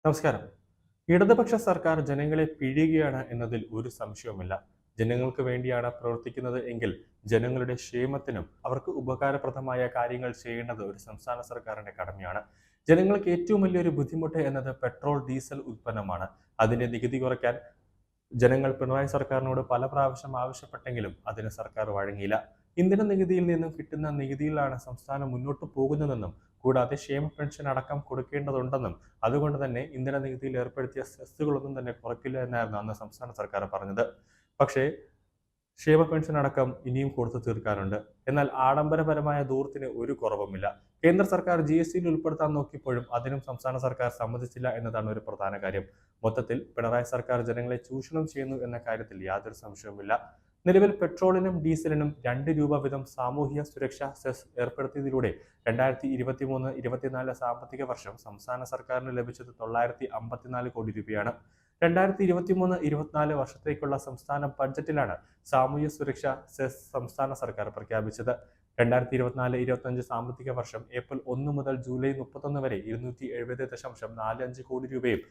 നമസ്കാരം. ഇടതുപക്ഷ സർക്കാർ ജനങ്ങളെ പിഴിയുകയാണ് എന്നതിൽ ഒരു സംശയവുമില്ല. ജനങ്ങൾക്ക് വേണ്ടിയാണ് പ്രവർത്തിക്കുന്നത് എങ്കിൽ ജനങ്ങളുടെ ക്ഷേമത്തിനും അവർക്ക് ഉപകാരപ്രദമായ കാര്യങ്ങൾ ചെയ്യേണ്ടത് ഒരു സംസ്ഥാന സർക്കാരിന്റെ കടമയാണ്. ജനങ്ങൾക്ക് ഏറ്റവും വലിയൊരു ബുദ്ധിമുട്ട് എന്നത് പെട്രോൾ, ഡീസൽ ഉൽപ്പന്നമാണ്. അതിന്റെ നികുതി കുറയ്ക്കാൻ ജനങ്ങൾ പിണറായി സർക്കാരിനോട് പല പ്രാവശ്യം ആവശ്യപ്പെട്ടെങ്കിലും അതിന് സർക്കാർ വഴങ്ങിയില്ല. ഇന്ധന നികുതിയിൽ നിന്നും കിട്ടുന്ന നികുതിയിലാണ് സംസ്ഥാനം മുന്നോട്ട് പോകുന്നതെന്നും കൂടാതെ ക്ഷേമ പെൻഷൻ അടക്കം കൊടുക്കേണ്ടതുണ്ടെന്നും അതുകൊണ്ട് തന്നെ ഇന്ധന നികുതിയിൽ ഏർപ്പെടുത്തിയ സെസ്സുകളൊന്നും തന്നെ കുറയ്ക്കില്ല എന്നായിരുന്നു അന്ന് സംസ്ഥാന സർക്കാർ പറഞ്ഞത്. പക്ഷേ ക്ഷേമ പെൻഷൻ അടക്കം ഇനിയും കൊടുത്തു തീർക്കാനുണ്ട്. എന്നാൽ ആഡംബരപരമായ ദൂരത്തിന് ഒരു കുറവുമില്ല. കേന്ദ്ര സർക്കാർ GSTയിൽ ഉൾപ്പെടുത്താൻ നോക്കിയപ്പോഴും അതിനും സംസ്ഥാന സർക്കാർ സമ്മതിച്ചില്ല എന്നതാണ് ഒരു പ്രധാന കാര്യം. മൊത്തത്തിൽ പിണറായി സർക്കാർ ജനങ്ങളെ ചൂഷണം ചെയ്യുന്നു എന്ന കാര്യത്തിൽ യാതൊരു സംശയവുമില്ല. നിലവിൽ പെട്രോളിനും ഡീസലിനും 2 രൂപ വീതം സാമൂഹ്യ സുരക്ഷാ സെസ് ഏർപ്പെടുത്തിയതിലൂടെ 2023-24 സാമ്പത്തിക വർഷം സംസ്ഥാന സർക്കാരിന് ലഭിച്ചത് 954 കോടി രൂപയാണ്. 2023-24 വർഷത്തേക്കുള്ള സംസ്ഥാന ബഡ്ജറ്റിലാണ് സാമൂഹ്യ സുരക്ഷാ സെസ് സംസ്ഥാന സർക്കാർ പ്രഖ്യാപിച്ചത്. 2024-25 സാമ്പത്തിക വർഷം ഏപ്രിൽ 1 മുതൽ ജൂലൈ 31 വരെ 270.45 കോടി രൂപയും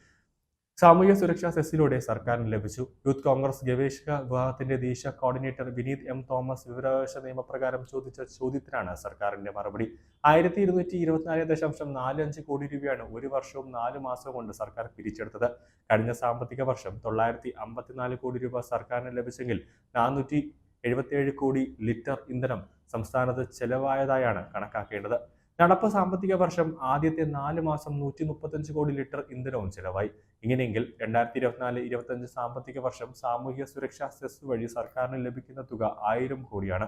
സാമൂഹ്യ സുരക്ഷാ സെസ്സിലൂടെ സർക്കാരിന് ലഭിച്ചു. യൂത്ത് കോൺഗ്രസ് ഗവേഷക വിഭാഗത്തിന്റെ ദേശീയ കോർഡിനേറ്റർ വിനീത് M. തോമസ് വിവരാവകാശ നിയമപ്രകാരം ചോദിച്ച ചോദ്യത്തിനാണ് സർക്കാരിന്റെ മറുപടി. 1224.45 കോടി രൂപയാണ് ഒരു വർഷവും 4 മാസവും കൊണ്ട് സർക്കാർ പിരിച്ചെടുത്തത്. കഴിഞ്ഞ സാമ്പത്തിക വർഷം 954 കോടി രൂപ സർക്കാരിന് ലഭിച്ചെങ്കിൽ 477 കോടി ലിറ്റർ ഇന്ധനം സംസ്ഥാനത്ത് ചെലവായതായാണ് കണക്കാക്കേണ്ടത്. നടപ്പ് സാമ്പത്തിക വർഷം ആദ്യത്തെ 4 മാസം 135 കോടി ലിറ്റർ ഇന്ധനവും ചെലവായി. ഇങ്ങനെയെങ്കിൽ 2024-25 സാമ്പത്തിക വർഷം സാമൂഹ്യ സുരക്ഷാ സെസ് വഴി സർക്കാരിന് ലഭിക്കുന്ന തുക 1000 കോടിയാണ്.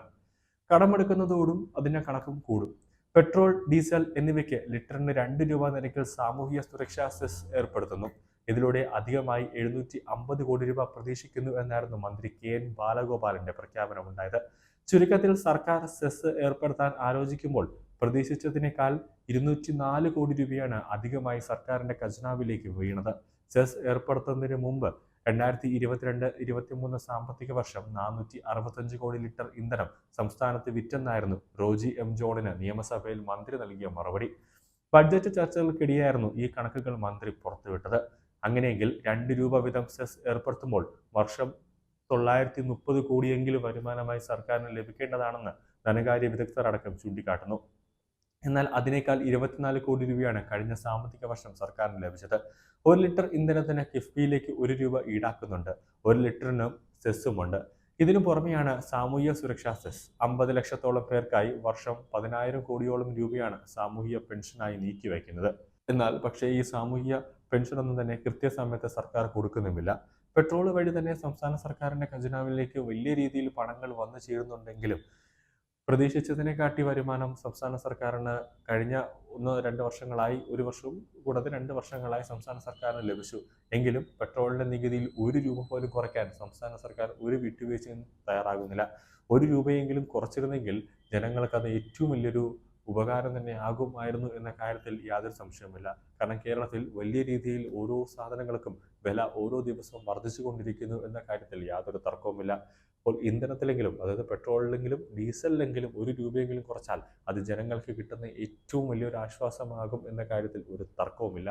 കടമെടുക്കുന്നതോടും അതിന്റെ കണക്കും കൂടും. പെട്രോൾ, ഡീസൽ എന്നിവയ്ക്ക് ലിറ്ററിന് 2 രൂപ നിരക്കിൽ സാമൂഹ്യ സുരക്ഷാ സെസ് ഏർപ്പെടുത്തുന്നു. ഇതിലൂടെ അധികമായി 750 കോടി രൂപ പ്രതീക്ഷിക്കുന്നു എന്നായിരുന്നു മന്ത്രി KN ബാലഗോപാലിന്റെ പ്രഖ്യാപനമുണ്ടായത്. ചുരുക്കത്തിൽ സർക്കാർ സെസ് ഏർപ്പെടുത്താൻ ആലോചിക്കുമ്പോൾ പ്രതീക്ഷിച്ചതിനേക്കാൾ 204 കോടി രൂപയാണ് അധികമായി സർക്കാരിന്റെ ഖജനാവിലേക്ക് വീണത്. സെസ് ഏർപ്പെടുത്തുന്നതിന് മുമ്പ് 2022-23 സാമ്പത്തിക വർഷം 465 കോടി ലിറ്റർ ഇന്ധനം സംസ്ഥാനത്ത് വിറ്റെന്നായിരുന്നു റോജി M. ജോണിന് നിയമസഭയിൽ മന്ത്രി നൽകിയ മറുപടി. ബഡ്ജറ്റ് ചർച്ചകൾക്കിടെയായിരുന്നു ഈ കണക്കുകൾ മന്ത്രി പുറത്തുവിട്ടത്. അങ്ങനെയെങ്കിൽ 2 രൂപ വീതം സെസ് ഏർപ്പെടുത്തുമ്പോൾ വർഷം 930 കോടിയെങ്കിലും വരുമാനമായി സർക്കാരിന് ലഭിക്കേണ്ടതാണെന്ന് ധനകാര്യ വിദഗ്ധർ അടക്കം ചൂണ്ടിക്കാട്ടുന്നു. എന്നാൽ അതിനേക്കാൾ 24 കോടി രൂപയാണ് കഴിഞ്ഞ സാമ്പത്തിക വർഷം സർക്കാരിന് ലഭിച്ചത്. 1 ലിറ്റർ ഇന്ധനത്തിന് കിഫ്ബിയിലേക്ക് 1 രൂപ ഈടാക്കുന്നുണ്ട്. 1 ലിറ്ററിന് സെസ്സുമുണ്ട്. ഇതിനു പുറമെയാണ് സാമൂഹ്യ സുരക്ഷാ സെസ്. 50 ലക്ഷത്തോളം പേർക്കായി വർഷം 10,000 കോടിയോളം രൂപയാണ് സാമൂഹ്യ പെൻഷനായി നീക്കിവയ്ക്കുന്നത്. പക്ഷേ ഈ സാമൂഹ്യ പെൻഷനൊന്നും തന്നെ കൃത്യസമയത്ത് സർക്കാർ കൊടുക്കുന്നുമില്ല. പെട്രോൾ വഴി തന്നെ സംസ്ഥാന സർക്കാരിന്റെ ഖജനാവിലേക്ക് വലിയ രീതിയിൽ പണങ്ങൾ വന്നു ചേരുന്നുണ്ടെങ്കിലും പ്രതീക്ഷിച്ചതിനെക്കാട്ടി വരുമാനം സംസ്ഥാന സർക്കാരിന് കഴിഞ്ഞ 1-2 വർഷങ്ങളായി, ഒരു വർഷവും കൂടാതെ 2 വർഷങ്ങളായി സംസ്ഥാന സർക്കാരിന് ലഭിച്ചു. എങ്കിലും പെട്രോളിന്റെ നികുതിയിൽ 1 രൂപ പോലും കുറയ്ക്കാൻ സംസ്ഥാന സർക്കാർ ഒരു വിട്ടുവീഴ്ചയും തയ്യാറാകുന്നില്ല. 1 രൂപയെങ്കിലും കുറച്ചിരുന്നെങ്കിൽ ജനങ്ങൾക്ക് അത് ഏറ്റവും വലിയൊരു ഉപകാരം തന്നെ ആകുമായിരുന്നു എന്ന കാര്യത്തിൽ യാതൊരു സംശയവുമില്ല. കാരണം കേരളത്തിൽ വലിയ രീതിയിൽ ഓരോ സാധനങ്ങൾക്കും വില ഓരോ ദിവസവും വർദ്ധിച്ചുകൊണ്ടിരിക്കുന്നു എന്ന കാര്യത്തിൽ യാതൊരു തർക്കവുമില്ല. അപ്പോൾ ഇന്ധനത്തിലെങ്കിലും, അതായത് പെട്രോളിലെങ്കിലും ഡീസലിലെങ്കിലും 1 രൂപയെങ്കിലും കുറച്ചാൽ അത് ജനങ്ങൾക്ക് കിട്ടുന്ന ഏറ്റവും വലിയൊരു ആശ്വാസമാകും എന്ന കാര്യത്തിൽ ഒരു തർക്കവുമില്ല.